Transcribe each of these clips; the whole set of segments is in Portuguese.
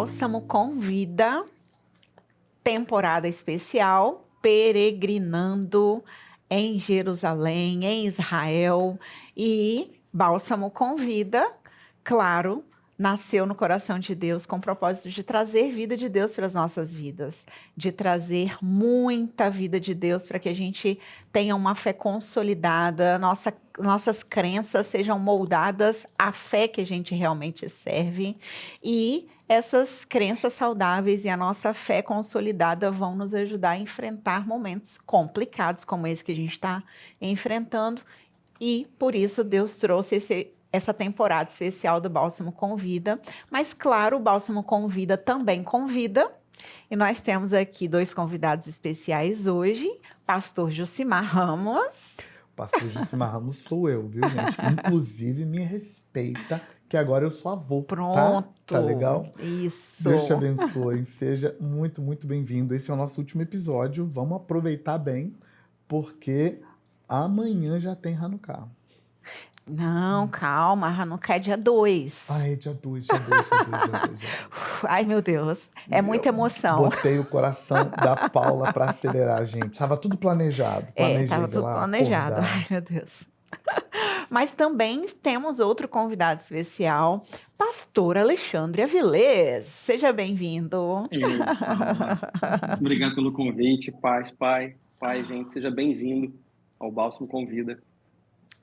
Bálsamo com Vida, temporada especial, peregrinando em Jerusalém, em Israel. E Bálsamo com Vida, claro, nasceu no coração de Deus com o propósito de trazer vida de Deus para as nossas vidas, de trazer muita vida de Deus para que a gente tenha uma fé consolidada, nossas crenças sejam moldadas à fé que a gente realmente serve, e essas crenças saudáveis e a nossa fé consolidada vão nos ajudar a enfrentar momentos complicados como esse que a gente está enfrentando, e por isso Deus trouxe essa temporada especial do Bálsamo com Vida. Mas claro, o Bálsamo com Vida também convida, e nós temos aqui 2 convidados especiais hoje, pastor Jucimar Ramos. Pastor Jucimar Ramos sou eu, viu, gente? Inclusive, me respeita, que agora eu sou avô. Pronto. Tá legal? Isso. Deus te abençoe. Seja muito, muito bem-vindo. Esse é o nosso último episódio. Vamos aproveitar bem, porque amanhã já tem Hanukkah. Não, calma, Hanukkah é dia 2. Ah, é dia 2, dia 2, dia 2, dia 2. Ai, meu Deus, é muita emoção. Botei o coração da Paula para acelerar, gente. Tava tudo planejado. Tava tudo planejado. Acordar. Ai, meu Deus. Mas também temos outro convidado especial, pastor Alexandre Avilés. Seja bem-vindo. Obrigado pelo convite. Paz, gente, seja bem-vindo ao Bálsamo com Vida.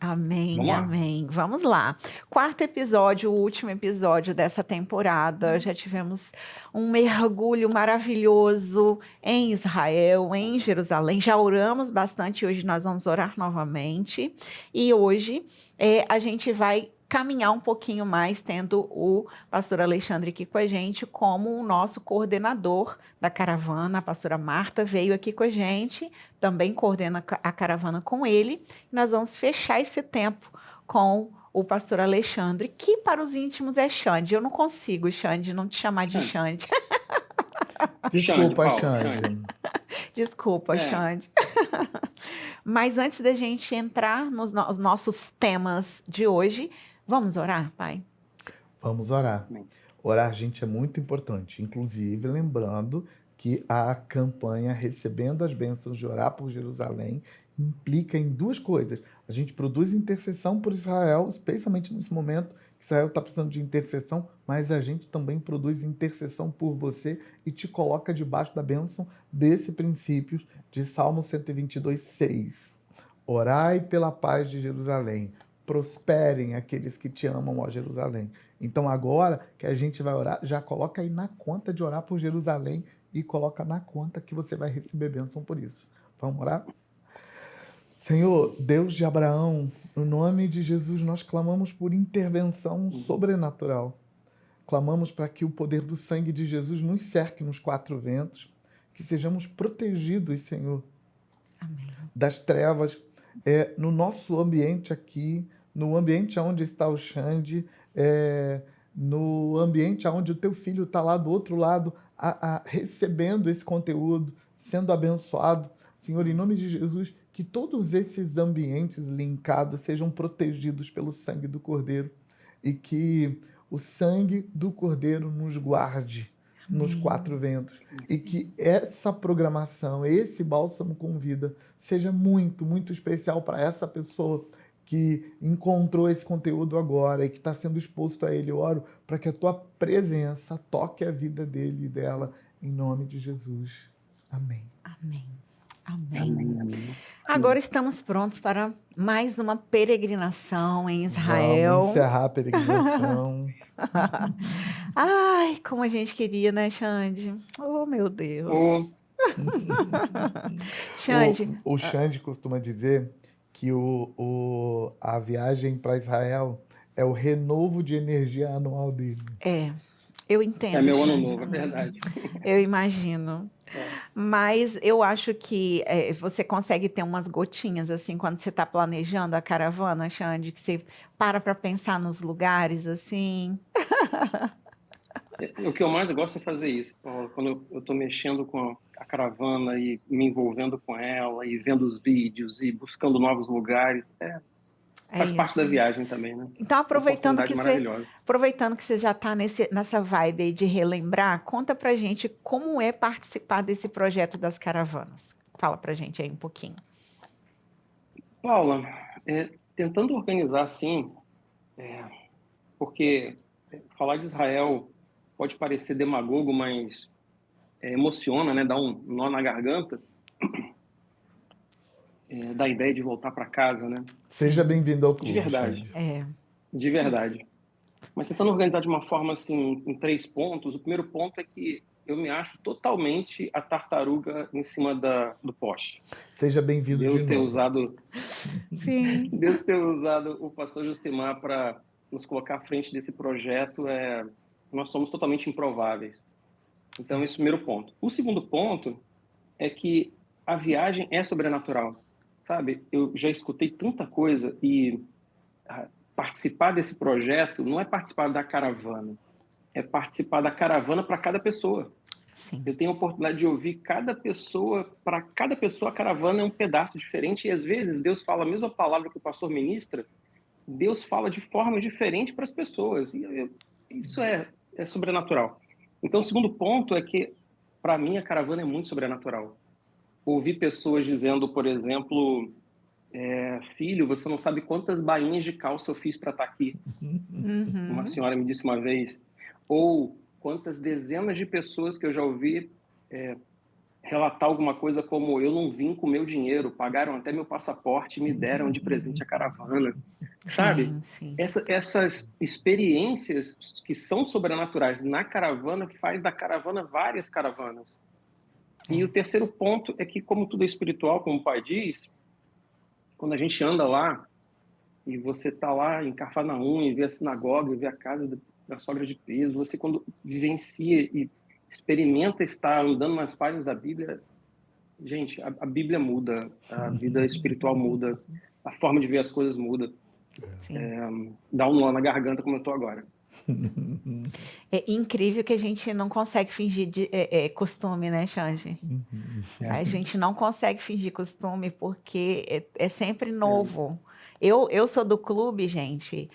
Amém, amém. Vamos lá. 4º episódio, o último episódio dessa temporada. Já tivemos um mergulho maravilhoso em Israel, em Jerusalém. Já oramos bastante, hoje nós vamos orar novamente. E hoje a gente vai caminhar um pouquinho mais, tendo o pastor Alexandre aqui com a gente como o nosso coordenador da caravana. A pastora Marta veio aqui com a gente, também coordena a caravana com ele. Nós vamos fechar esse tempo com o pastor Alexandre, que para os íntimos é Xande. Eu não consigo, Xande, não te chamar de Xande. Desculpa, Xande. Desculpa, Xande. Mas antes da gente entrar nos nossos temas de hoje, vamos orar, Pai? Vamos orar. Orar, gente, é muito importante. Inclusive, lembrando que a campanha Recebendo as Bênçãos de Orar por Jerusalém implica em 2 coisas. A gente produz intercessão por Israel, especialmente nesse momento que Israel está precisando de intercessão, mas a gente também produz intercessão por você e te coloca debaixo da bênção desse princípio de Salmo 122, 6. Orai pela paz de Jerusalém. Prosperem aqueles que te amam, ó Jerusalém. Então agora que a gente vai orar, já coloca aí na conta de orar por Jerusalém e coloca na conta que você vai receber bênção por isso. Vamos orar? Senhor, Deus de Abraão, no nome de Jesus, nós clamamos por intervenção sobrenatural. Clamamos para que o poder do sangue de Jesus nos cerque nos 4 ventos, que sejamos protegidos, Senhor, Amém. Das trevas, no nosso ambiente aqui, no ambiente onde está o Xande, no ambiente onde o teu filho está lá do outro lado, recebendo esse conteúdo, sendo abençoado. Senhor, em nome de Jesus, que todos esses ambientes linkados sejam protegidos pelo sangue do Cordeiro e que o sangue do Cordeiro nos guarde nos 4 ventos e que essa programação, esse bálsamo com vida seja muito, muito especial para essa pessoa que encontrou esse conteúdo agora e que está sendo exposto a ele. Eu oro para que a tua presença toque a vida dele e dela, em nome de Jesus. Amém. Amém. Amém. Agora estamos prontos para mais uma peregrinação em Israel. Vamos encerrar a peregrinação. Ai, como a gente queria, né, Xande? Oh, meu Deus. Xande. O Xande costuma dizer que a viagem para Israel é o renovo de energia anual dele. Eu entendo. É meu ano novo, é verdade. Eu imagino. Mas eu acho que você consegue ter umas gotinhas, assim, quando você está planejando a caravana, Xande, que você para pensar nos lugares, assim. O que eu mais gosto é fazer isso, Paula. Quando eu estou mexendo com a caravana e me envolvendo com ela, e vendo os vídeos, e buscando novos lugares. Faz parte da isso. viagem também, né? Então, Oportunidade maravilhosa. aproveitando que você já está nessa vibe aí de relembrar, conta pra gente como é participar desse projeto das caravanas. Fala pra gente aí um pouquinho. Paula, tentando organizar assim, porque falar de Israel pode parecer demagogo, mas emociona, né? Dá um nó na garganta, da ideia de voltar para casa, né? Seja bem-vindo ao De clube, verdade, Xande. de verdade. Mas tentando organizar de uma forma assim, em 3 pontos. O primeiro ponto é que eu me acho totalmente a tartaruga em cima do poste. Seja bem-vindo de Deus ter novo. usado, Sim. Deus ter usado o pastor Josimar para nos colocar à frente desse projeto, nós somos totalmente improváveis. Então, esse é o primeiro ponto. O segundo ponto é que a viagem é sobrenatural, sabe? Eu já escutei tanta coisa e participar desse projeto não é participar da caravana, é participar da caravana para cada pessoa. Sim. Eu tenho a oportunidade de ouvir cada pessoa, para cada pessoa a caravana é um pedaço diferente e às vezes Deus fala a mesma palavra que o pastor ministra, Deus fala de forma diferente para as pessoas. Isso é sobrenatural. Então, o segundo ponto é que, para mim, a caravana é muito sobrenatural. Ouvi pessoas dizendo, por exemplo, filho, você não sabe quantas bainhas de calça eu fiz para estar aqui. Uma senhora me disse uma vez. Ou quantas dezenas de pessoas que eu já ouvi relatar alguma coisa como eu não vim com meu dinheiro, pagaram até meu passaporte e me deram de presente a caravana. Sabe? Sim. Essas experiências que são sobrenaturais na caravana faz da caravana várias caravanas. E o terceiro ponto é que, como tudo é espiritual, como o pai diz, quando a gente anda lá e você está lá em Cafarnaum e vê a sinagoga, e vê a casa da sogra de Pedro, você quando vivencia e experimenta estar andando nas páginas da Bíblia, gente, a Bíblia muda, a vida espiritual muda, a forma de ver as coisas muda. Dá um nó na garganta como eu estou agora. É incrível que a gente não consegue fingir costume, né, Xande? A gente não consegue fingir costume porque é sempre novo. Eu sou do clube, gente,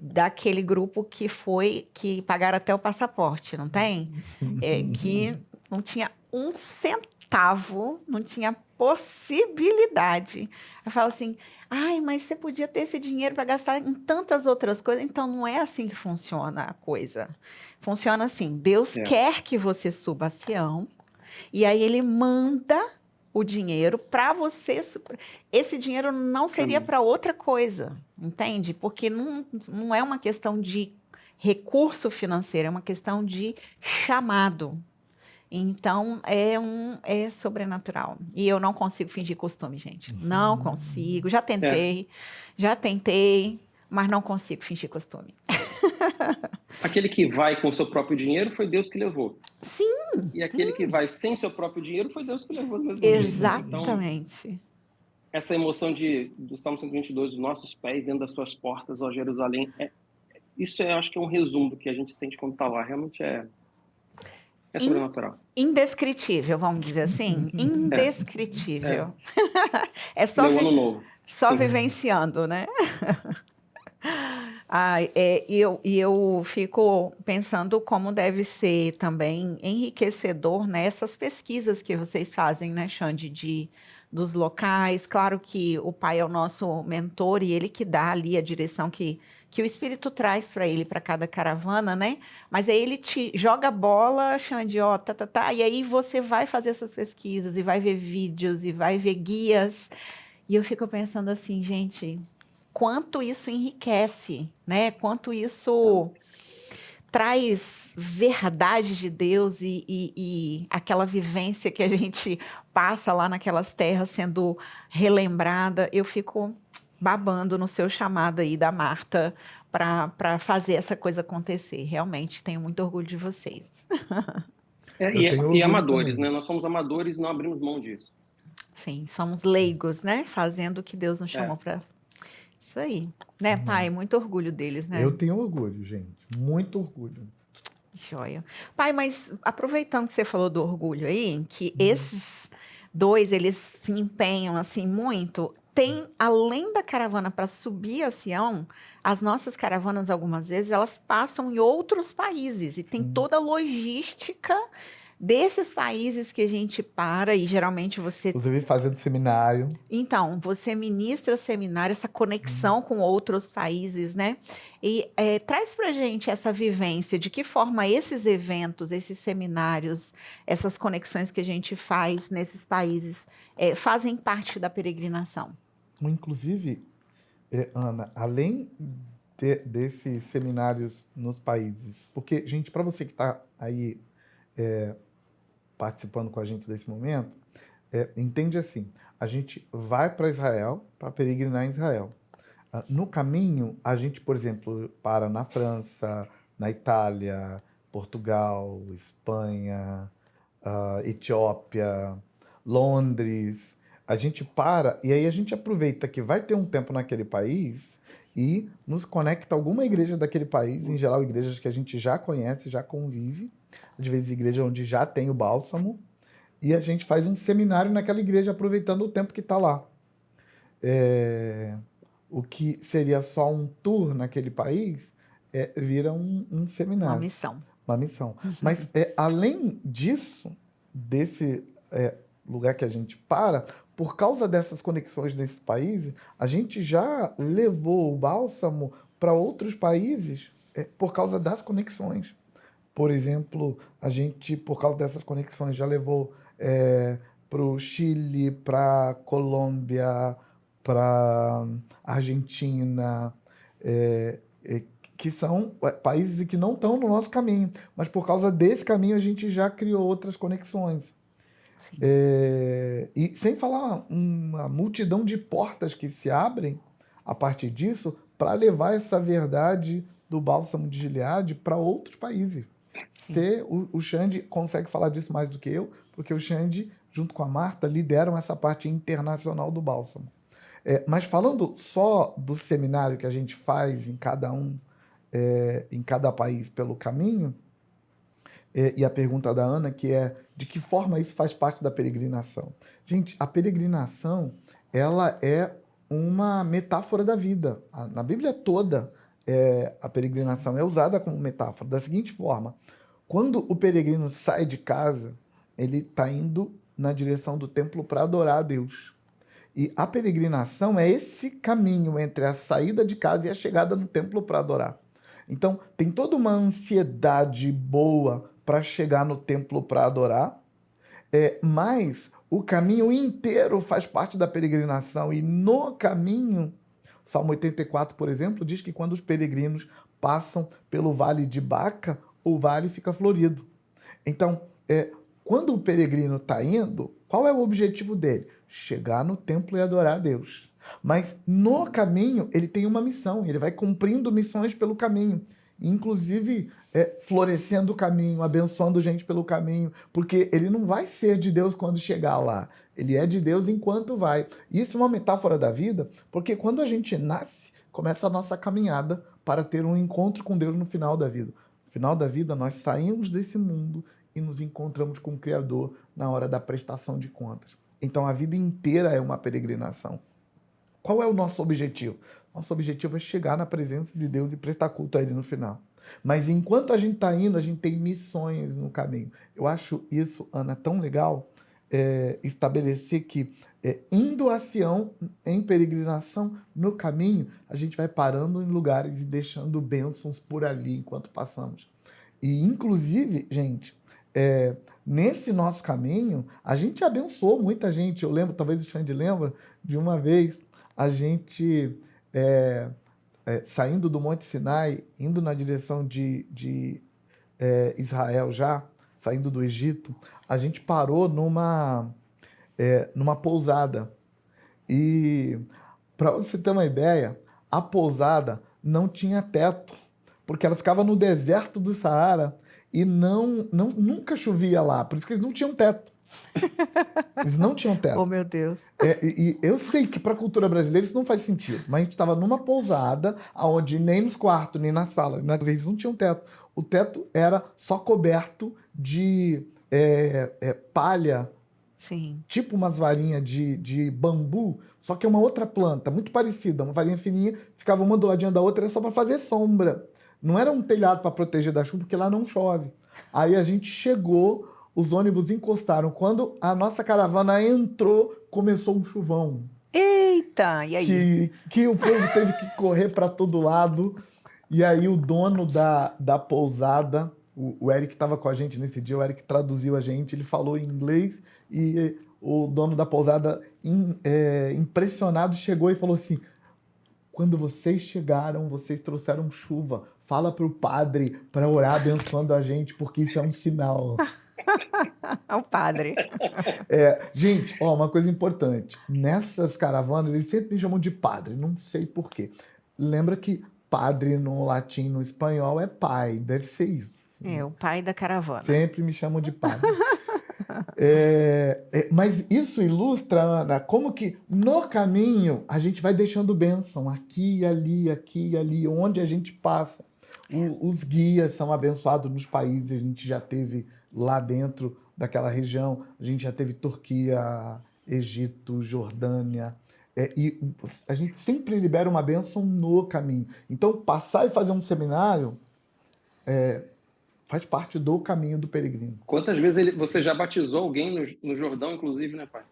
daquele grupo que pagaram até o passaporte, não tem? Que não tinha um centavo, não tinha possibilidade. Eu falo assim, ai, mas você podia ter esse dinheiro para gastar em tantas outras coisas. Então, não é assim que funciona a coisa. Funciona assim, Deus quer que você suba a Sião, e aí ele manda o dinheiro para você. Esse dinheiro não seria para outra coisa, entende? Porque não é uma questão de recurso financeiro, é uma questão de chamado. Então, é sobrenatural. E eu não consigo fingir costume, gente. Não consigo. Já tentei, mas não consigo fingir costume. Aquele que vai com o seu próprio dinheiro foi Deus que levou. Sim. E aquele que vai sem seu próprio dinheiro foi Deus que levou do mesmo Exatamente. jeito. Então, essa emoção do Salmo 122, dos nossos pés dentro das suas portas, ó Jerusalém, isso acho que é um resumo do que a gente sente quando está lá. Realmente é sobrenatural. Indescritível, vamos dizer assim. Indescritível. É só, Meu ano novo. Só vivenciando, né? E eu fico pensando como deve ser também enriquecedor, né, essas pesquisas que vocês fazem, né, Xande, dos locais. Claro que o pai é o nosso mentor e ele que dá ali a direção que o Espírito traz para ele, para cada caravana, né? Mas aí ele te joga a bola, Xande, ó, e aí você vai fazer essas pesquisas e vai ver vídeos e vai ver guias. E eu fico pensando assim, gente, quanto isso enriquece, né? Quanto isso traz verdade de Deus e aquela vivência que a gente passa lá naquelas terras sendo relembrada. Eu fico babando no seu chamado aí da Marta para fazer essa coisa acontecer. Realmente, tenho muito orgulho de vocês. E amadores, né? Nós somos amadores e não abrimos mão disso. Sim, somos leigos, né? Fazendo o que Deus nos chamou para... Isso aí. Né, pai? Muito orgulho deles, né? Eu tenho orgulho, gente. Muito orgulho. Joia. Pai, mas aproveitando que você falou do orgulho aí, que esses dois, eles se empenham, assim, muito, tem, além da caravana para subir a Sião, as nossas caravanas, algumas vezes, elas passam em outros países e tem toda a logística desses países que a gente para e geralmente você. Inclusive fazendo seminário. Então, você ministra seminário, essa conexão com outros países, né? E traz para gente essa vivência, de que forma esses eventos, esses seminários, essas conexões que a gente faz nesses países fazem parte da peregrinação. Inclusive, Ana, além desses seminários nos países, porque, gente, para você que está aí participando com a gente desse momento, entende assim, a gente vai para Israel, para peregrinar em Israel. No caminho, a gente, por exemplo, para na França, na Itália, Portugal, Espanha, Etiópia, Londres. A gente para e aí a gente aproveita que vai ter um tempo naquele país e nos conecta a alguma igreja daquele país, em geral igrejas que a gente já conhece, já convive, às vezes igreja onde já tem o bálsamo, e a gente faz um seminário naquela igreja aproveitando o tempo que está lá. O que seria só um tour naquele país vira um seminário. Uma missão. Mas além disso, desse lugar que a gente para, por causa dessas conexões nesses países, a gente já levou o bálsamo para outros países por causa das conexões. Por exemplo, a gente, por causa dessas conexões, já levou para o Chile, para Colômbia, para Argentina, que são países que não estão no nosso caminho, mas por causa desse caminho a gente já criou outras conexões. E sem falar uma multidão de portas que se abrem a partir disso para levar essa verdade do bálsamo de Gileade para outros países. O Xande consegue falar disso mais do que eu, porque o Xande, junto com a Marta, lideram essa parte internacional do bálsamo. Mas falando só do seminário que a gente faz em cada país pelo caminho, e a pergunta da Ana, que é de que forma isso faz parte da peregrinação. Gente, a peregrinação, ela é uma metáfora da vida. Na Bíblia toda, a peregrinação é usada como metáfora, da seguinte forma: quando o peregrino sai de casa, ele está indo na direção do templo para adorar a Deus. E a peregrinação é esse caminho entre a saída de casa e a chegada no templo para adorar. Então, tem toda uma ansiedade boa para chegar no templo para adorar, mas o caminho inteiro faz parte da peregrinação. E no caminho, Salmo 84, por exemplo, diz que quando os peregrinos passam pelo vale de Baca, o vale fica florido. Então, quando o peregrino está indo, qual é o objetivo dele? Chegar no templo e adorar a Deus. Mas no caminho ele tem uma missão, ele vai cumprindo missões pelo caminho, inclusive florescendo o caminho, abençoando gente pelo caminho, porque ele não vai ser de Deus quando chegar lá, ele é de Deus enquanto vai. Isso é uma metáfora da vida, porque quando a gente nasce, começa a nossa caminhada para ter um encontro com Deus no final da vida. No final da vida nós saímos desse mundo e nos encontramos com o Criador na hora da prestação de contas. Então a vida inteira é uma peregrinação. Qual é o nosso objetivo? Nosso objetivo é chegar na presença de Deus e prestar culto a Ele no final. Mas enquanto a gente está indo, a gente tem missões no caminho. Eu acho isso, Ana, tão legal, estabelecer que indo a Sião, em peregrinação, no caminho, a gente vai parando em lugares e deixando bênçãos por ali enquanto passamos. E, inclusive, gente, nesse nosso caminho, a gente abençoou muita gente. Eu lembro, talvez o Xande lembra, de uma vez a gente saindo do Monte Sinai, indo na direção de Israel já, saindo do Egito, a gente parou numa pousada. E, para você ter uma ideia, a pousada não tinha teto, porque ela ficava no deserto do Saara e nunca chovia lá, por isso que eles não tinham teto. Eles não tinham teto. Oh, meu Deus. E eu sei que para a cultura brasileira isso não faz sentido, mas a gente estava numa pousada onde nem nos quartos, nem na sala, eles não tinham teto. O teto era só coberto de palha Sim. tipo umas varinhas de bambu, só que é uma outra planta, muito parecida, uma varinha fininha, ficava uma do ladinho da outra, era só para fazer sombra. Não era um telhado para proteger da chuva, porque lá não chove. Aí a gente chegou, os ônibus encostaram. Quando a nossa caravana entrou, começou um chuvão. Eita, e aí? Que o povo teve que correr para todo lado. E aí o dono da pousada, o Eric estava com a gente nesse dia, o Eric traduziu a gente, ele falou em inglês e o dono da pousada, impressionado, chegou e falou assim: quando vocês chegaram, vocês trouxeram chuva. Fala para o padre para orar abençoando a gente, porque isso é um sinal. O padre. Gente, ó, uma coisa importante. Nessas caravanas, eles sempre me chamam de padre, não sei por quê. Lembra que padre no latim, no espanhol, é pai, deve ser isso. O pai da caravana. Sempre me chamam de padre. Mas isso ilustra, Ana, como que no caminho a gente vai deixando bênção aqui e ali, onde a gente passa. Os guias são abençoados nos países, a gente já teve lá dentro daquela região, a gente já teve Turquia, Egito, Jordânia, e a gente sempre libera uma bênção no caminho. Então, passar e fazer um seminário faz parte do caminho do peregrino. Quantas vezes você já batizou alguém no Jordão, inclusive, né, pai?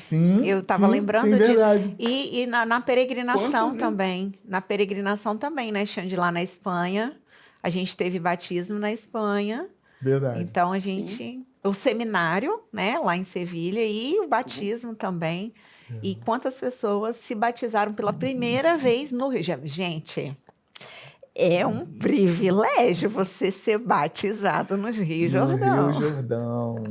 Sim, eu estava lembrando sim, disso. verdade. E na peregrinação Quantas vezes? também. Na peregrinação também, né, Xande? Lá na Espanha. A gente teve batismo na Espanha. Verdade. Então, a gente... O seminário, né, lá em Sevilha, e o batismo também. E quantas pessoas se batizaram pela primeira vez no Rio? Gente, é um privilégio você ser batizado no Rio Jordão. No Rio Jordão.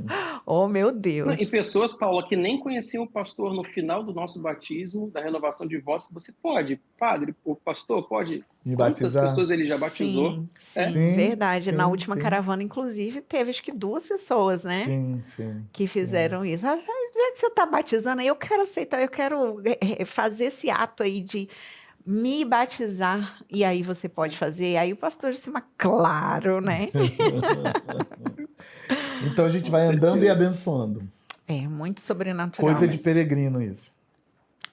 Oh, meu Deus. E pessoas, Paula, que nem conheciam o pastor no final do nosso batismo, da renovação de votos, você pode, padre, o pastor pode... Me Quantas batizar? pessoas ele já batizou? Sim, Sim, verdade. Na sim, última sim. caravana, inclusive, teve acho que 2 pessoas, né? Sim. Que fizeram isso. Já que você está batizando, eu quero aceitar, eu quero fazer esse ato aí de me batizar. E aí você pode fazer. Aí o pastor disse, mas claro, né? Então a gente vai andando e abençoando. Muito sobrenatural. Coisa de peregrino isso.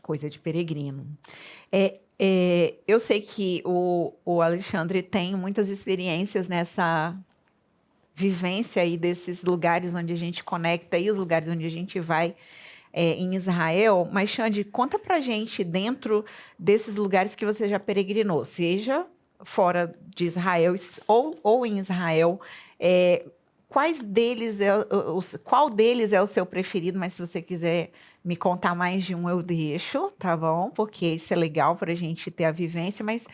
Coisa de peregrino. Eu sei que o Alexandre tem muitas experiências nessa vivência aí desses lugares onde a gente conecta e os lugares onde a gente vai em Israel. Mas, Xande, conta pra gente dentro desses lugares que você já peregrinou, seja fora de Israel ou em Israel, qual deles é o seu preferido? Mas se você quiser me contar mais de um, eu deixo, tá bom? Porque isso é legal para a gente ter a vivência, mas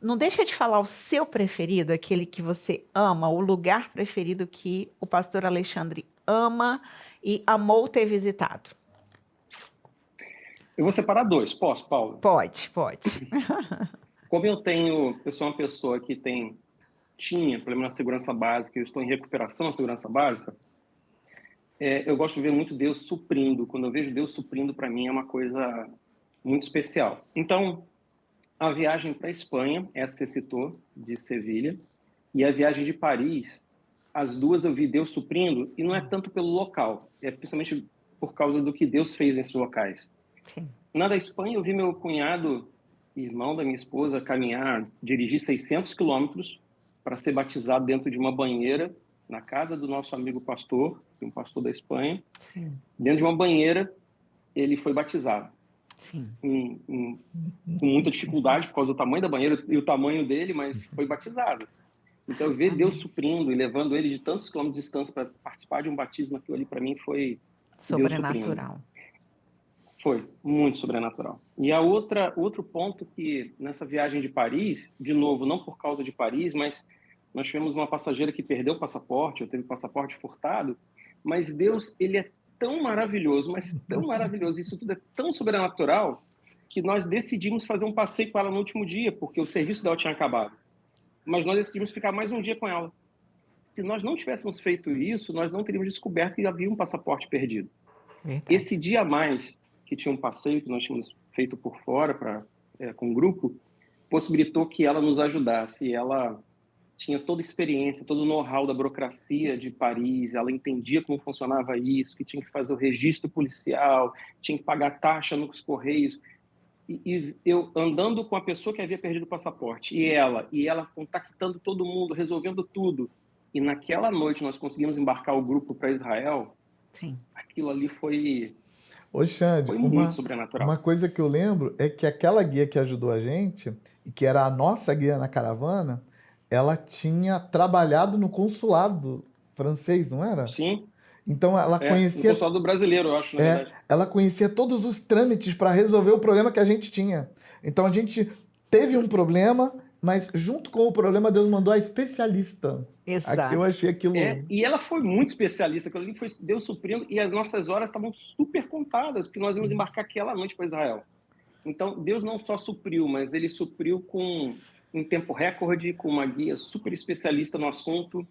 não deixa de falar o seu preferido, aquele que você ama, o lugar preferido que o pastor Alexandre ama e amou ter visitado. Eu vou separar 2, posso, Paulo? Pode. Como eu sou uma pessoa que tinha problema na segurança básica, eu estou em recuperação na segurança básica, eu gosto de ver muito Deus suprindo. Quando eu vejo Deus suprindo, para mim é uma coisa muito especial. Então, a viagem para a Espanha, essa que você citou, de Sevilha, e a viagem de Paris, as duas eu vi Deus suprindo, e não é tanto pelo local, é principalmente por causa do que Deus fez nesses locais. Sim. Na da Espanha, eu vi meu cunhado, irmão da minha esposa, dirigir 600 quilômetros para ser batizado dentro de uma banheira, na casa do nosso amigo pastor, um pastor da Espanha. Sim. Dentro de uma banheira, ele foi batizado. Sim. Com muita dificuldade, por causa do tamanho da banheira e o tamanho dele, mas foi batizado. Então, ver Deus suprindo e levando ele de tantos quilômetros de distância para participar de um batismo, aquilo ali para mim foi sobrenatural. Foi muito sobrenatural. E outro ponto que nessa viagem de Paris, de novo, não por causa de Paris, mas nós tivemos uma passageira que perdeu o passaporte, eu teve o passaporte furtado, mas Deus, ele é tão maravilhoso, mas tão maravilhoso, isso tudo é tão sobrenatural, que nós decidimos fazer um passeio com ela no último dia, porque o serviço dela tinha acabado. Mas nós decidimos ficar mais um dia com ela. Se nós não tivéssemos feito isso, nós não teríamos descoberto que havia um passaporte perdido. Verdade. Esse dia a mais, que tinha um passeio que nós tínhamos feito por fora com um grupo, possibilitou que ela nos ajudasse. Ela tinha toda a experiência, todo o know-how da burocracia de Paris, ela entendia como funcionava isso, que tinha que fazer o registro policial, tinha que pagar taxa nos correios. E eu andando com a pessoa que havia perdido o passaporte, e ela contactando todo mundo, resolvendo tudo. E naquela noite nós conseguimos embarcar o grupo para Israel. Sim. Aquilo ali foi, Ô, Xande, foi muito sobrenatural. uma coisa que eu lembro é que aquela guia que ajudou a gente, e que era a nossa guia na caravana, ela tinha trabalhado no consulado francês, não era? Sim, Então no consulado brasileiro, eu acho, na verdade. ela conhecia todos os trâmites para resolver o problema que a gente tinha. Então a gente teve um problema, mas junto com o problema Deus mandou a especialista. Eu Exato. achei aquilo. E ela foi muito especialista, aquilo ali foi Deus suprindo, e as nossas horas estavam super contadas, porque nós íamos embarcar aquela noite para Israel. Então, Deus não só supriu, mas ele supriu com um tempo recorde, com uma guia super especialista no assunto.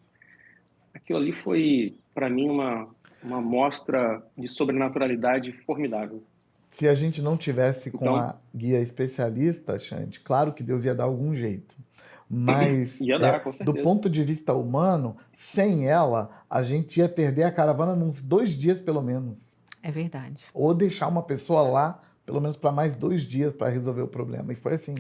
Aquilo ali foi, para mim, uma mostra de sobrenaturalidade formidável. Se a gente não tivesse com Então, a guia especialista, Xande, claro que Deus ia dar algum jeito. Mas ia dar, com do certeza. ponto de vista humano, sem ela, a gente ia perder a caravana uns 2 dias pelo menos. É verdade. Ou deixar uma pessoa lá, pelo menos para mais 2 dias para resolver o problema. E foi assim,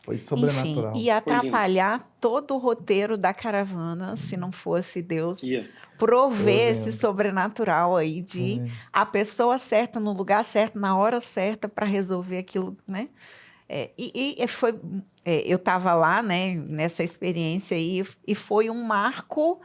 foi Enfim, sobrenatural. ia Foi lindo. atrapalhar todo o roteiro da caravana se não fosse Deus Ia. prover Eu esse lembro. sobrenatural aí Eu de lembro. a pessoa certa no lugar certo, na hora certa para resolver aquilo, né? Eu estava lá, né, nessa experiência aí, e foi um marco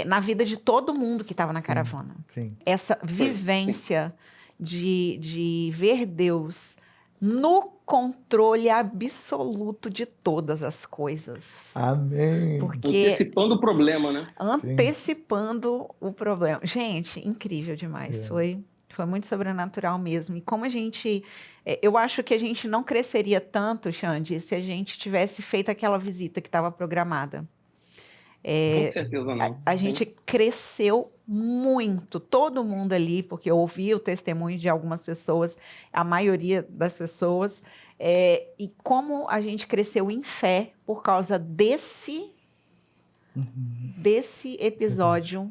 na vida de todo mundo que estava na caravana. Sim. Essa Sim. vivência de ver Deus no controle absoluto de todas as coisas. Amém. Porque Antecipando o problema, né? antecipando o problema. Gente, incrível demais. Foi muito sobrenatural mesmo. E como a gente. Eu acho que a gente não cresceria tanto, Xande, se a gente tivesse feito aquela visita que estava programada. Com certeza não. A gente cresceu muito, todo mundo ali, porque eu ouvi o testemunho de algumas pessoas, a maioria das pessoas, e como a gente cresceu em fé por causa desse episódio,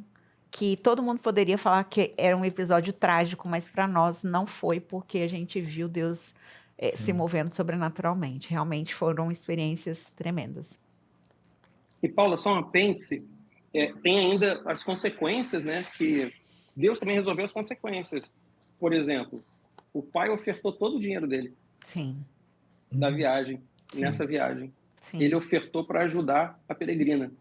que todo mundo poderia falar que era um episódio trágico, mas para nós não foi, porque a gente viu Deus se movendo sobrenaturalmente. Realmente foram experiências tremendas. E, Paula, só um apêndice, tem ainda as consequências, né? Que Deus também resolveu as consequências. Por exemplo, o pai ofertou todo o dinheiro dele Sim, da viagem, Sim. nessa viagem. sim, Ele ofertou para ajudar a peregrina.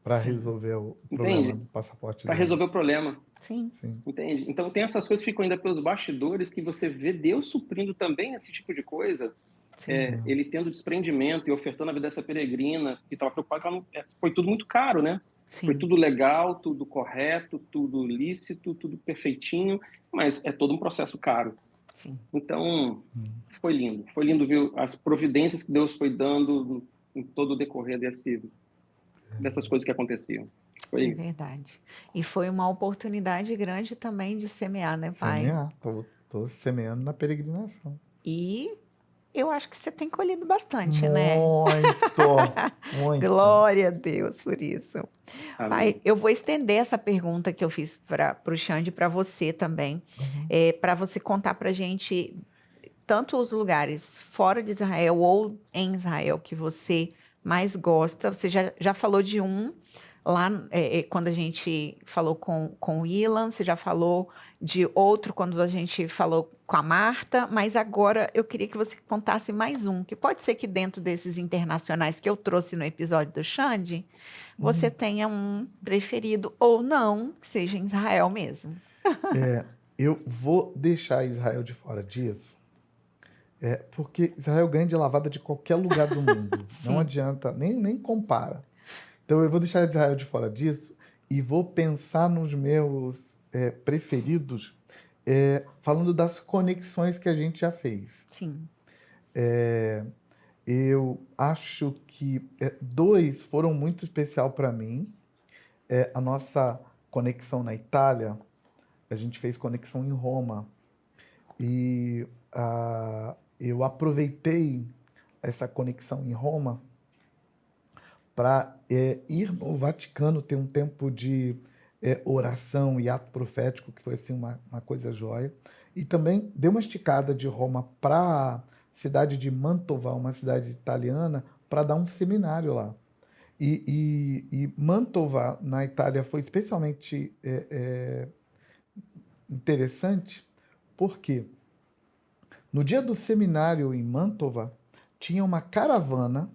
Para Sim. resolver o Entende? problema do passaporte Para dele. resolver o problema. sim. Sim. Entende? Então, tem essas coisas que ficam ainda pelos bastidores, que você vê Deus suprindo também esse tipo de coisa. Sim. Ele tendo desprendimento e ofertando a vida dessa peregrina, que estava preocupada, que ela não, foi tudo muito caro, né? Sim. Foi tudo legal, tudo correto, tudo lícito, tudo perfeitinho, mas é todo um processo caro. Sim. Então, foi lindo ver as providências que Deus foi dando em todo o decorrer dessas coisas que aconteciam. É verdade. E foi uma oportunidade grande também de semear, né, pai? Semear. Tô semeando na peregrinação. E eu acho que você tem colhido bastante, né? Muito. Glória a Deus por isso. Amém. Pai, eu vou estender essa pergunta que eu fiz para o Xande para você também, para você contar para a gente tanto os lugares fora de Israel ou em Israel que você mais gosta. Você já falou de um lá quando a gente falou com o Ilan, você já falou de outro quando a gente falou com a Marta, mas agora eu queria que você contasse mais um, que pode ser que dentro desses internacionais que eu trouxe no episódio do Xande, você tenha um preferido ou não, que seja em Israel mesmo. Eu vou deixar Israel de fora disso, porque Israel ganha de lavada de qualquer lugar do mundo. Não adianta, nem compara. Então eu vou deixar Israel de fora disso e vou pensar nos meus preferidos, falando das conexões que a gente já fez. Sim. Eu acho que 2 foram muito especial para mim. A nossa conexão na Itália, a gente fez conexão em Roma. E eu aproveitei essa conexão em Roma para ir no Vaticano ter um tempo de oração e ato profético, que foi assim uma coisa jóia. E também dei uma esticada de Roma para a cidade de Mantova, uma cidade italiana, para dar um seminário lá. E Mantova, na Itália, foi especialmente interessante, porque no dia do seminário em Mantova, tinha uma caravana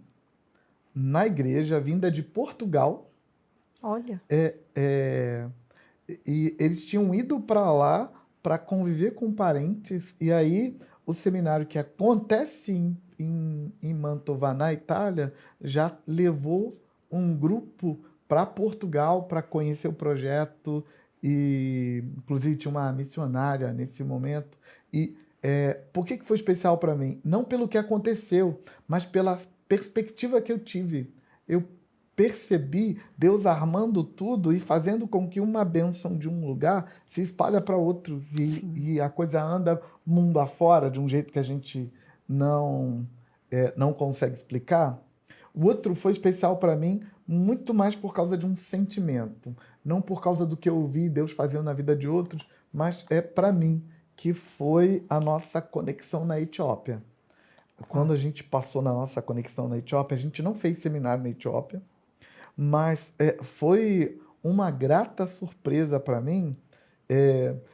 na igreja vinda de Portugal. Olha. E eles tinham ido para lá para conviver com parentes, e aí o seminário que acontece em Mantova, na Itália, já levou um grupo para Portugal para conhecer o projeto, e inclusive tinha uma missionária nesse momento. E por que foi especial para mim? Não pelo que aconteceu, mas pela perspectiva que eu tive. Eu percebi Deus armando tudo e fazendo com que uma bênção de um lugar se espalha para outros, e a coisa anda mundo afora de um jeito que a gente não consegue explicar. O outro foi especial para mim muito mais por causa de um sentimento, não por causa do que eu vi Deus fazendo na vida de outros, mas para mim, que foi a nossa conexão na Etiópia. Quando a gente passou na nossa conexão na Etiópia, a gente não fez seminário na Etiópia, mas foi uma grata surpresa para mim,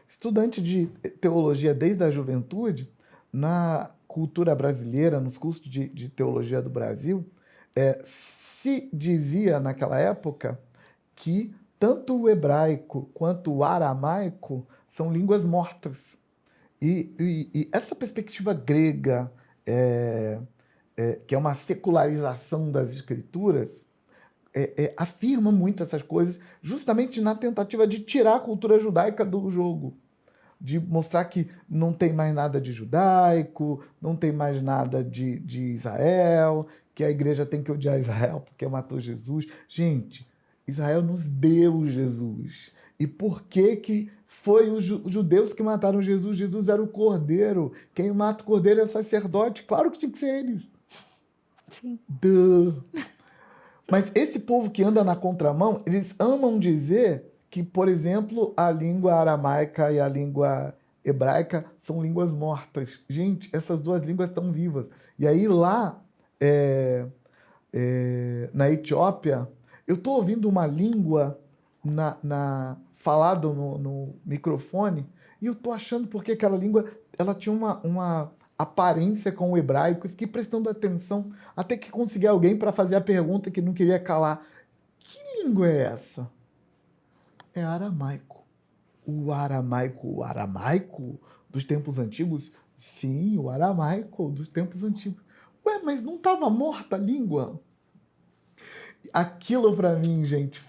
estudante de teologia desde a juventude, na cultura brasileira, nos cursos de teologia do Brasil, se dizia naquela época que tanto o hebraico quanto o aramaico são línguas mortas. E essa perspectiva grega, que é uma secularização das escrituras, afirma muito essas coisas, justamente na tentativa de tirar a cultura judaica do jogo, de mostrar que não tem mais nada de judaico, não tem mais nada de Israel, que a igreja tem que odiar Israel porque matou Jesus. Gente, Israel nos deu Jesus. E por que foi os judeus que mataram Jesus? Jesus era o cordeiro. Quem mata o cordeiro é o sacerdote. Claro que tinha que ser eles. Sim. Duh. Mas esse povo que anda na contramão, eles amam dizer que, por exemplo, a língua aramaica e a língua hebraica são línguas mortas. Gente, essas duas línguas estão vivas. E aí lá, na Etiópia, eu estou ouvindo uma língua falado no microfone, e eu estou achando porque aquela língua ela tinha uma aparência com o hebraico, e fiquei prestando atenção até que consegui alguém para fazer a pergunta que não queria calar. Que língua é essa? É aramaico. O aramaico dos tempos antigos? Sim, o aramaico dos tempos antigos. Ué, mas não estava morta a língua? Aquilo para mim, gente,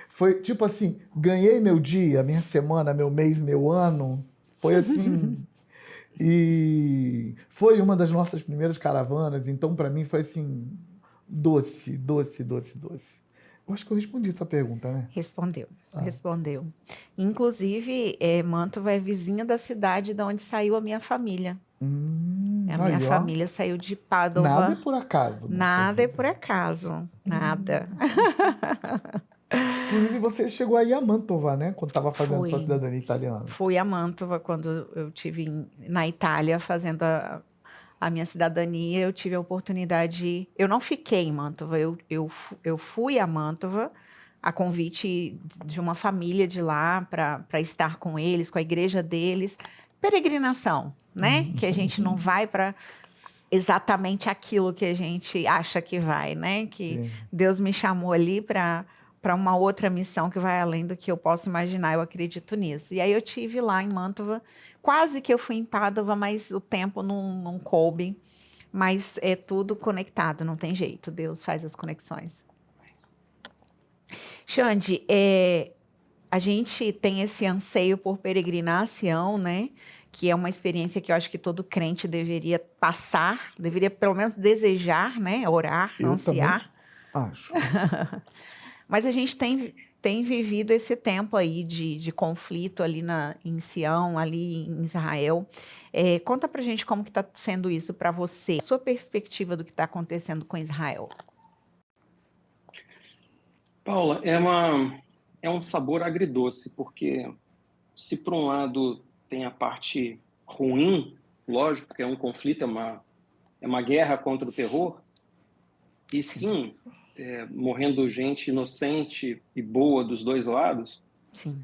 foi tipo assim, ganhei meu dia, minha semana, meu mês, meu ano. Foi assim. E foi uma das nossas primeiras caravanas, então para mim foi assim, doce, doce, doce, doce. Eu acho que eu respondi sua pergunta, né? Respondeu. Inclusive, Mantova é vizinha da cidade de onde saiu a minha família. A minha família saiu de Pádua. Nada é por acaso. Nada é por acaso. Nada. Inclusive, você chegou aí a Mantova, né? Quando estava fazendo sua cidadania italiana. Fui a Mantova quando eu estive na Itália fazendo a minha cidadania. Eu tive a oportunidade... Eu não fiquei em Mantova. Eu fui a Mantova a convite de uma família de lá para estar com eles, com a igreja deles. Peregrinação, né? Que a gente não vai para exatamente aquilo que a gente acha que vai, né? Que Deus me chamou ali para uma outra missão que vai além do que eu posso imaginar, eu acredito nisso. E aí eu tive lá em Mantova, quase que eu fui em Pádua, mas o tempo não coube. Mas é tudo conectado, não tem jeito, Deus faz as conexões. Xande, a gente tem esse anseio por peregrinar a Sião, né? Que é uma experiência que eu acho que todo crente deveria passar, deveria pelo menos desejar, né? Orar, ansiar. Também acho. Mas a gente tem vivido esse tempo aí de conflito ali em Sião, ali em Israel. Conta pra gente como que está sendo isso para você, a sua perspectiva do que está acontecendo com Israel. Paula, é um sabor agridoce, porque se por um lado tem a parte ruim, lógico que é um conflito, é uma guerra contra o terror, e sim, morrendo gente inocente e boa dos dois lados, Sim.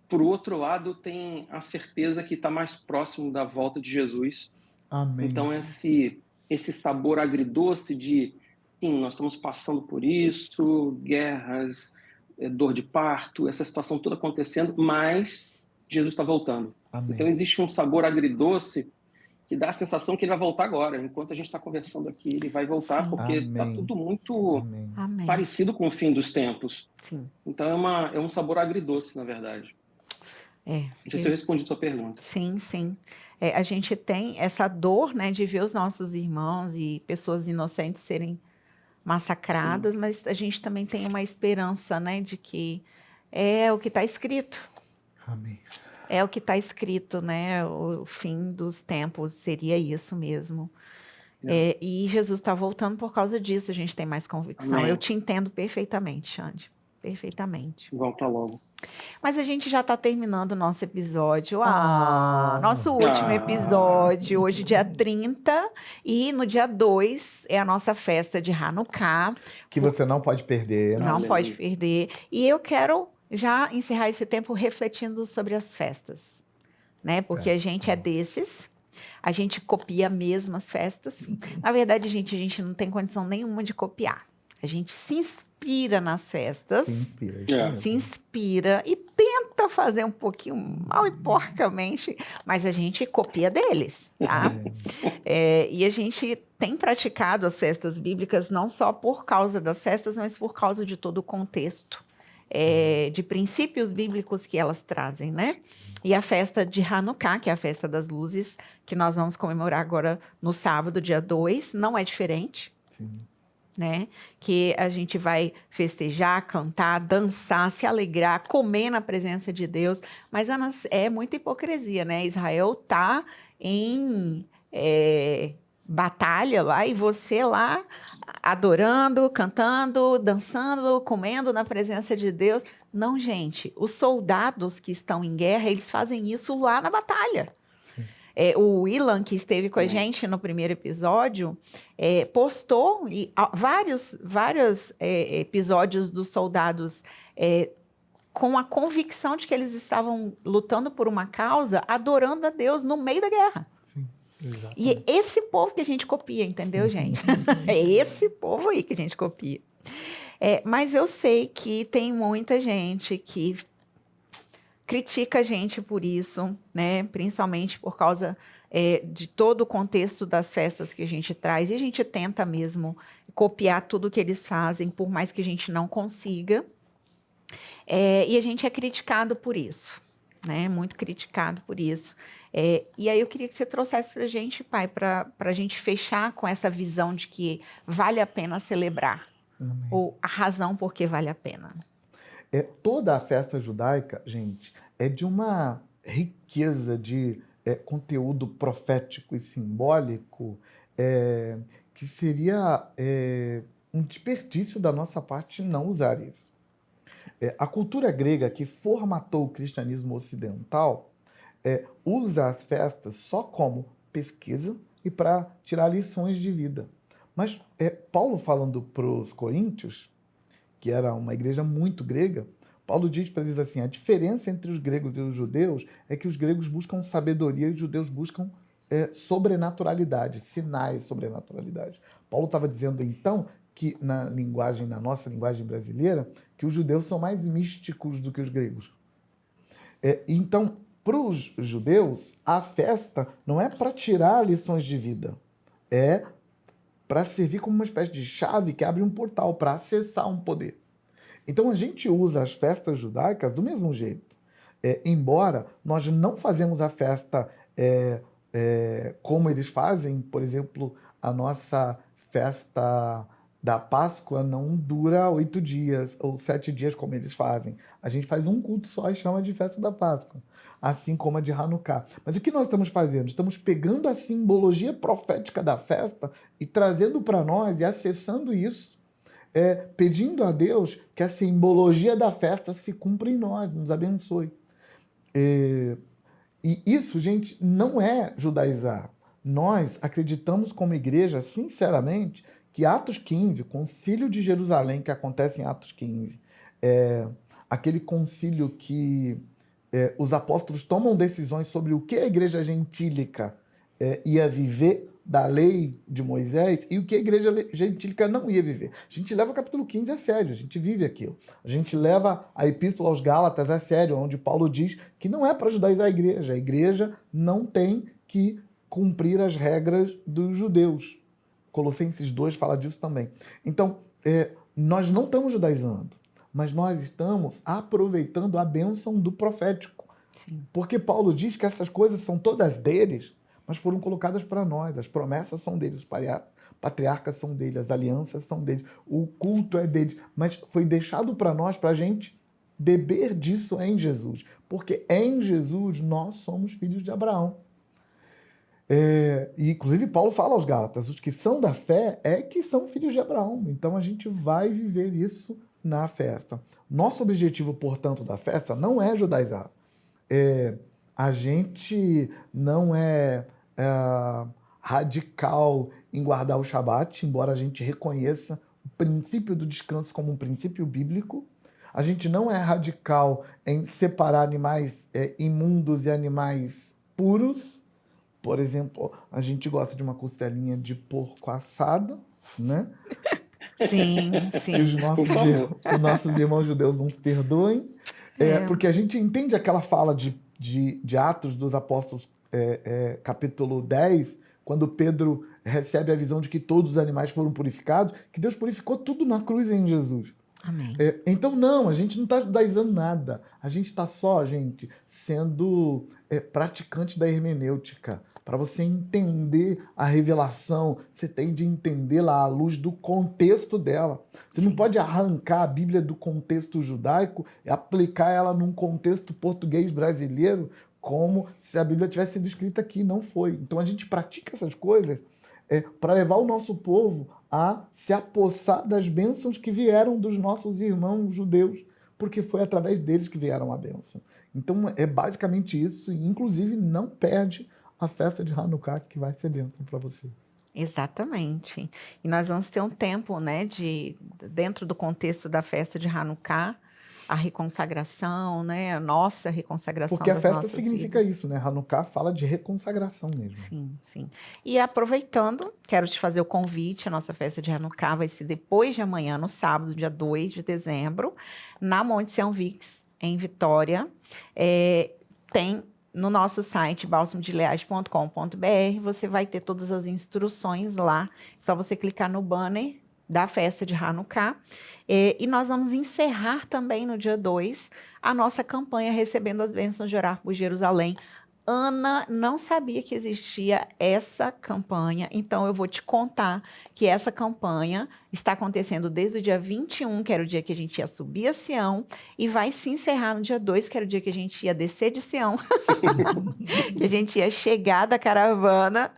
por outro lado tem a certeza que está mais próximo da volta de Jesus. Amém. Então esse sabor agridoce de, sim, nós estamos passando por isso, guerras, dor de parto, essa situação toda acontecendo, mas Jesus está voltando. Amém. Então existe um sabor agridoce que dá a sensação que ele vai voltar agora. Enquanto a gente está conversando aqui, ele vai voltar, Sim. porque está Amém. tudo muito Amém. Amém. parecido com o fim dos tempos. Sim. Então é um sabor agridoce, na verdade. Não sei se eu respondi a sua pergunta. Sim, sim. A gente tem essa dor, né, de ver os nossos irmãos e pessoas inocentes serem massacradas, Sim. mas a gente também tem uma esperança, né, de que é o que está escrito. Amém. É o que está escrito, né? O fim dos tempos seria isso mesmo. E Jesus está voltando por causa disso, a gente tem mais convicção. Amém. Eu te entendo perfeitamente, Xande. Perfeitamente. Volta logo. Mas a gente já está terminando o nosso episódio. Nosso último episódio, hoje, dia 30, e no dia 2 é a nossa festa de Hanukkah. Que você não pode perder. Não pode perder. E eu quero já encerrar esse tempo refletindo sobre as festas, né? Porque a gente é desses, a gente copia mesmo as festas. Na verdade, gente, a gente não tem condição nenhuma de copiar. A gente se inspira nas festas, se inspira e tenta fazer um pouquinho mal e porcamente, mas a gente copia deles, tá? E a gente tem praticado as festas bíblicas não só por causa das festas, mas por causa de todo o contexto de princípios bíblicos que elas trazem, né? E a festa de Hanukkah, que é a festa das luzes, que nós vamos comemorar agora no sábado, dia 2, não é diferente. Sim. Né? Que a gente vai festejar, cantar, dançar, se alegrar, comer na presença de Deus. Mas é muita hipocrisia, né? Israel tá em batalha lá e você lá adorando, cantando, dançando, comendo na presença de Deus. Não, gente, os soldados que estão em guerra, eles fazem isso lá na batalha. O Willan, que esteve com a gente no primeiro episódio, postou vários episódios dos soldados com a convicção de que eles estavam lutando por uma causa, adorando a Deus no meio da guerra. Sim, exatamente. E é esse povo que a gente copia, entendeu, gente? É esse povo aí que a gente copia. Mas eu sei que tem muita gente que critica a gente por isso, né? Principalmente por causa de todo o contexto das festas que a gente traz. E a gente tenta mesmo copiar tudo que eles fazem, por mais que a gente não consiga. E a gente é criticado por isso, né? Muito criticado por isso. E aí eu queria que você trouxesse para a gente, pai, para a gente fechar com essa visão de que vale a pena celebrar. Amém. Ou a razão por que vale a pena. Toda a festa judaica, gente, é de uma riqueza de conteúdo profético e simbólico que seria um desperdício da nossa parte não usar isso. A cultura grega que formatou o cristianismo ocidental usa as festas só como pesquisa e para tirar lições de vida. Mas Paulo falando para os coríntios, que era uma igreja muito grega, Paulo diz para eles assim, a diferença entre os gregos e os judeus é que os gregos buscam sabedoria e os judeus buscam sobrenaturalidade, sinais de sobrenaturalidade. Paulo estava dizendo então que na nossa linguagem brasileira, que os judeus são mais místicos do que os gregos. Então, para os judeus, a festa não é para tirar lições de vida, é para servir como uma espécie de chave que abre um portal para acessar um poder. Então a gente usa as festas judaicas do mesmo jeito. Embora nós não fazemos a festa como eles fazem, por exemplo, a nossa festa da Páscoa não dura 8 dias ou 7 dias como eles fazem. A gente faz um culto só e chama de festa da Páscoa, assim como a de Hanukkah. Mas o que nós estamos fazendo? Estamos pegando a simbologia profética da festa e trazendo para nós e acessando isso pedindo a Deus que a simbologia da festa se cumpra em nós, nos abençoe. E isso, gente, não é judaizar. Nós acreditamos como igreja, sinceramente, que Atos 15, o concílio de Jerusalém, que acontece em Atos 15, aquele concílio que os apóstolos tomam decisões sobre o que a igreja gentílica ia viver da lei de Moisés e o que a igreja gentílica não ia viver. A gente leva o capítulo 15 a sério, a gente vive aquilo. A gente leva a epístola aos Gálatas a sério, onde Paulo diz que não é para judaizar a igreja não tem que cumprir as regras dos judeus. Colossenses 2 fala disso também. Então, nós não estamos judaizando, mas nós estamos aproveitando a bênção do profético. Sim. Porque Paulo diz que essas coisas são todas deles, mas foram colocadas para nós. As promessas são deles, os patriarcas são deles, as alianças são deles, o culto é deles, mas foi deixado para nós, para a gente beber disso em Jesus. Porque em Jesus nós somos filhos de Abraão. E inclusive Paulo fala aos Gálatas, os que são da fé que são filhos de Abraão. Então a gente vai viver isso na festa. Nosso objetivo, portanto, da festa não é judaizar. A gente não é radical em guardar o Shabat, embora a gente reconheça o princípio do descanso como um princípio bíblico. A gente não é radical em separar animais imundos e animais puros. Por exemplo, a gente gosta de uma costelinha de porco assada, né? Sim, sim. Que os nossos irmãos judeus nos perdoem. Porque a gente entende aquela fala de Atos dos Apóstolos, capítulo 10, quando Pedro recebe a visão de que todos os animais foram purificados, que Deus purificou tudo na cruz em Jesus. Amém. Então, não, a gente não está judaizando nada. A gente está só, gente, sendo praticante da hermenêutica. Para você entender a revelação, você tem de entendê-la à luz do contexto dela. Você não pode arrancar a Bíblia do contexto judaico e aplicar ela num contexto português brasileiro como se a Bíblia tivesse sido escrita aqui. Não foi. Então a gente pratica essas coisas para levar o nosso povo a se apossar das bênçãos que vieram dos nossos irmãos judeus, porque foi através deles que vieram a bênção. Então é basicamente isso, e inclusive não perde a festa de Hanukkah, que vai ser bênção para você. Exatamente. E nós vamos ter um tempo, né, dentro do contexto da festa de Hanukkah, a reconsagração, né, a nossa reconsagração Porque a das festa nossas significa vidas. isso, né? Hanukkah fala de reconsagração mesmo. Sim, sim. E aproveitando, quero te fazer o convite, a nossa festa de Hanukkah vai ser depois de amanhã, no sábado, dia 2 de dezembro, na Monte Sião Vix, em Vitória. Tem no nosso site, balsamodegilead.com.br, você vai ter todas as instruções lá. É só você clicar no banner da festa de Hanukkah. E nós vamos encerrar também no dia 2 a nossa campanha Recebendo as Bênçãos de Orar por Jerusalém. Ana não sabia que existia essa campanha, então eu vou te contar que essa campanha está acontecendo desde o dia 21, que era o dia que a gente ia subir a Sião, e vai se encerrar no dia 2, que era o dia que a gente ia descer de Sião, que a gente ia chegar da caravana,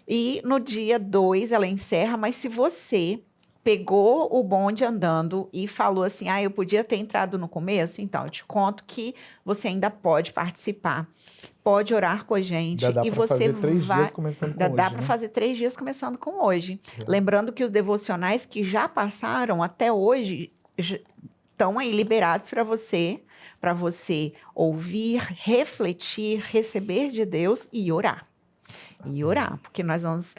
e no dia 2 ela encerra, mas se você pegou o bonde andando e falou assim, eu podia ter entrado no começo, então eu te conto que você ainda pode participar. Pode orar com a gente. Dá e para você fazer 3 dias começando com hoje. Dá para fazer 3 dias começando com hoje. Lembrando que os devocionais que já passaram até hoje estão aí liberados para você ouvir, refletir, receber de Deus e orar. Porque nós vamos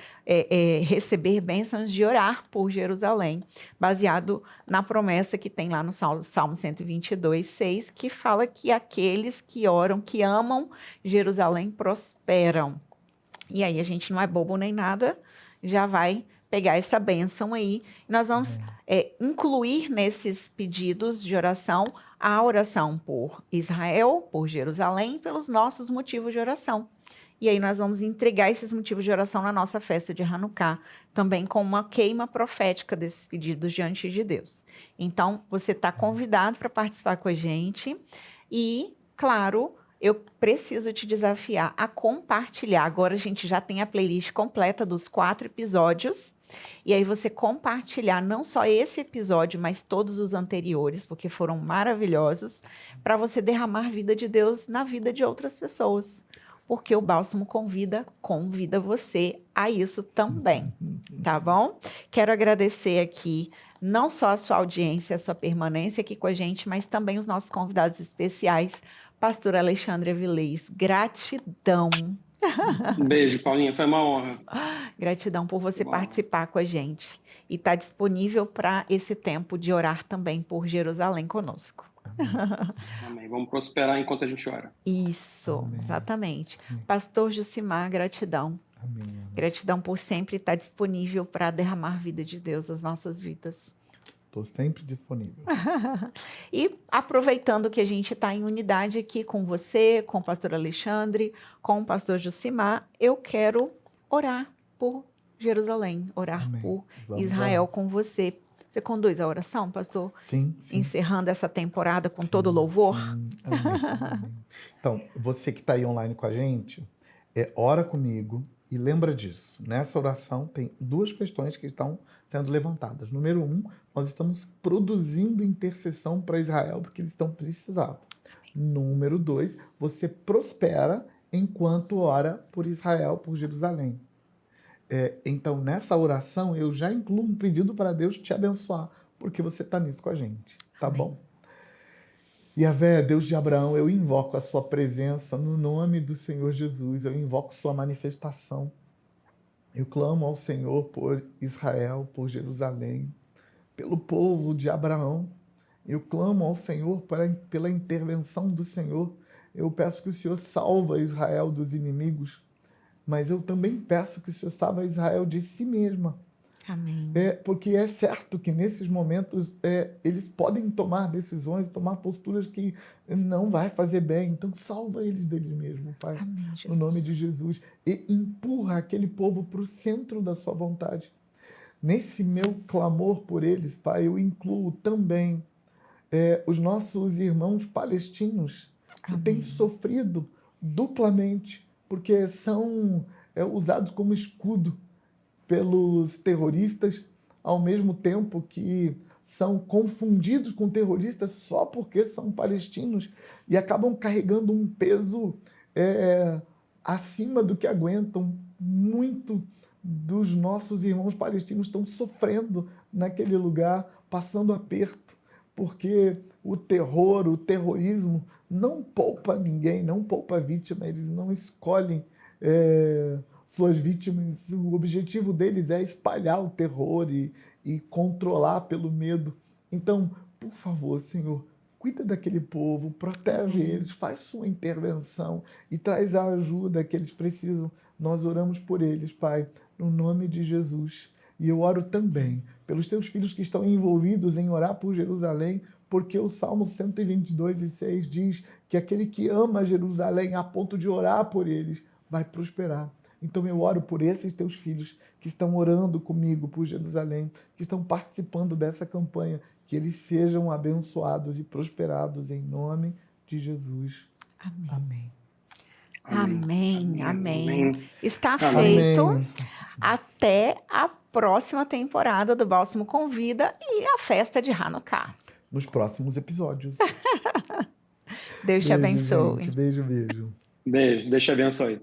receber bênçãos de orar por Jerusalém, baseado na promessa que tem lá no Salmo 122:6, que fala que aqueles que oram, que amam Jerusalém, prosperam. E aí a gente não é bobo nem nada, já vai pegar essa bênção aí. Nós vamos incluir nesses pedidos de oração a oração por Israel, por Jerusalém, pelos nossos motivos de oração. E aí nós vamos entregar esses motivos de oração na nossa festa de Hanukkah, também com uma queima profética desses pedidos diante de Deus. Então, você está convidado para participar com a gente e, claro, eu preciso te desafiar a compartilhar. Agora a gente já tem a playlist completa dos 4 episódios. E aí você compartilhar não só esse episódio, mas todos os anteriores, porque foram maravilhosos, para você derramar a vida de Deus na vida de outras pessoas. Porque o Bálsamo convida você a isso também, tá bom? Quero agradecer aqui não só a sua audiência, a sua permanência aqui com a gente, mas também os nossos convidados especiais, Pastor Alexandre Avilés. Gratidão. Um beijo, Paulinha, foi uma honra. Gratidão por você participar com a gente e estar disponível para esse tempo de orar também por Jerusalém conosco. Amém. Vamos prosperar enquanto a gente ora. Isso, Amém. exatamente. Amém. Pastor Jucimar, gratidão. Amém. Gratidão por sempre estar disponível para derramar a vida de Deus nas nossas vidas. Estou sempre disponível. E aproveitando que a gente está em unidade aqui com você, com o pastor Alexandre, com o pastor Jucimar, eu quero orar por Jerusalém, orar Amém. por Vamos Israel orar. com você. Você conduz a oração, pastor? Sim. Encerrando essa temporada com todo louvor? Sim. Amém. Então, você que está aí online com a gente, ora comigo e lembra disso. Nessa oração tem 2 questões que estão sendo levantadas. Número 1, nós estamos produzindo intercessão para Israel porque eles estão precisados. Número 2, você prospera enquanto ora por Israel, por Jerusalém. Então, nessa oração, eu já incluo um pedido para Deus te abençoar, porque você está nisso com a gente, tá Amém. bom? Yahvé, Deus de Abraão, eu invoco a sua presença no nome do Senhor Jesus, eu invoco sua manifestação. Eu clamo ao Senhor por Israel, por Jerusalém, pelo povo de Abraão. Eu clamo ao Senhor pela intervenção do Senhor. Eu peço que o Senhor salva Israel dos inimigos, mas eu também peço que o Senhor salve Israel de si mesma. Amém. Porque é certo que nesses momentos eles podem tomar decisões, tomar posturas que não vai fazer bem. Então salva eles deles mesmos, Pai. Amém, No Jesus. nome de Jesus. E empurra aquele povo para o centro da sua vontade. Nesse meu clamor por eles, Pai, eu incluo também os nossos irmãos palestinos que Amém. têm sofrido duplamente, porque são usados como escudo pelos terroristas, ao mesmo tempo que são confundidos com terroristas só porque são palestinos e acabam carregando um peso acima do que aguentam. Muito dos nossos irmãos palestinos estão sofrendo naquele lugar, passando aperto, porque o terror, o terrorismo não poupa ninguém, não poupa vítima, eles não escolhem suas vítimas. O objetivo deles é espalhar o terror e controlar pelo medo. Então, por favor, Senhor, cuida daquele povo, protege eles, faz sua intervenção e traz a ajuda que eles precisam. Nós oramos por eles, Pai, no nome de Jesus. E eu oro também pelos teus filhos que estão envolvidos em orar por Jerusalém, porque o Salmo 122:6 diz que aquele que ama Jerusalém a ponto de orar por eles vai prosperar. Então eu oro por esses teus filhos que estão orando comigo por Jerusalém, que estão participando dessa campanha, que eles sejam abençoados e prosperados em nome de Jesus. Amém. Amém. Amém. Amém. Está Amém. feito. Até a próxima temporada do Bálsamo Convida e a festa de Hanukkah. Nos próximos episódios. Deus te abençoe. Gente. Beijo, beijo. Beijo, Deus te abençoe.